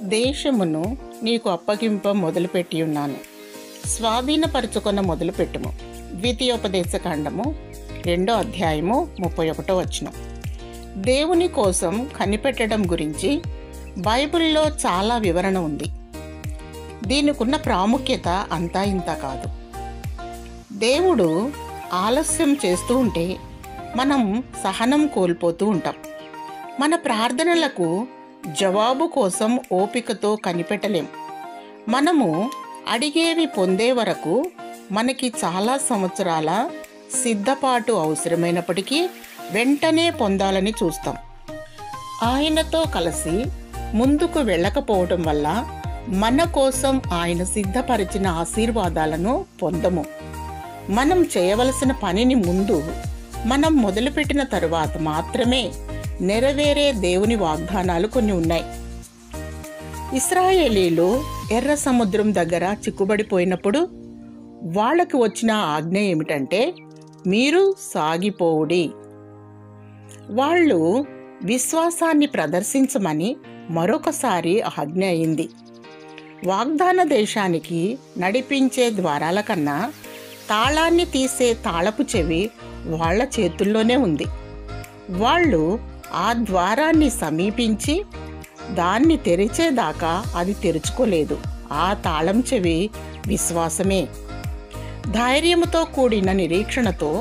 దేశమును నీకు అప్పగింప మొదలుపెట్టి ఉన్నాను, స్వాధీనపరచుకొన మొదలుపెట్టుము. ద్వితీయోపదేశకాండము 2వ అధ్యాయము 31వ వచనం. దేవుని కోసం కనిపెట్టడం గురించి బైబిల్లో చాలా వివరణ ఉంది. దీనికున్న ప్రాముఖ్యత అంతా ఇంత కాదు. దేవుడు ఆలస్యం చేస్తూ ఉంటే మనం సహనం కోల్పోతూ ఉంటాం. మన ప్రార్థనలకు జవాబు కోసం ఓపికతో కనిపెట్టలేం. మనము అడిగేవి పొందే వరకు మనకి చాలా సంవత్సరాల సిద్ధపాటు అవసరమైనప్పటికీ వెంటనే పొందాలని చూస్తాం. ఆయనతో కలిసి ముందుకు వెళ్ళకపోవడం వల్ల మన కోసం ఆయన సిద్ధపరిచిన ఆశీర్వాదాలను పొందము. మనం చేయవలసిన పనిని ముందు మనం మొదలుపెట్టిన తరువాత మాత్రమే నెరవేరే దేవుని వాగ్దానాలు కొన్ని ఉన్నాయి. ఇశ్రాయేలీలు ఎర్ర సముద్రం దగ్గర చిక్కుబడిపోయినప్పుడు వాళ్ళకి వచ్చిన ఆజ్ఞ ఏమిటంటే, మీరు సాగిపోవుడి. వాళ్ళు విశ్వాసాన్ని ప్రదర్శించమని మరొకసారి ఆజ్ఞ అయింది. వాగ్దాన దేశానికి నడిపించే ద్వారాల కన్నా తాళాన్ని తీసే తాళపు చెవి వాళ్ళ చేతుల్లోనే ఉంది. వాళ్ళు ఆ ద్వారాన్ని సమీపించి దాన్ని తెరిచేదాకా అది తెరుచుకోలేదు. ఆ తాళం చెవి విశ్వాసమే. ధైర్యముతో కూడిన నిరీక్షణతో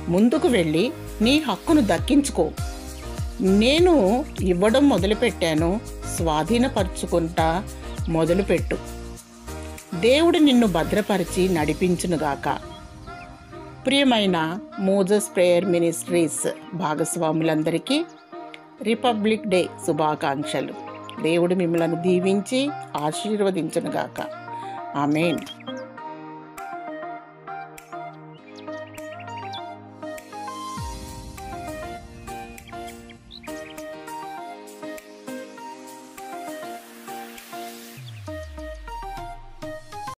ముందుకు వెళ్ళి నీ హక్కును దక్కించుకో. నేను ఇవ్వడం మొదలుపెట్టాను, స్వాధీనపరుచుకుంటా మొదలుపెట్టు. దేవుడు నిన్ను భద్రపరిచి నడిపించునుగాక. ప్రియమైన మోజెస్ ప్రేయర్ మినిస్ట్రీస్ భాగస్వాములందరికీ రిపబ్లిక్ డే శుభాకాంక్షలు. దేవుడు మిమ్మల్ని దీవించి ఆశీర్వదించునుగాక. ఆమేన్.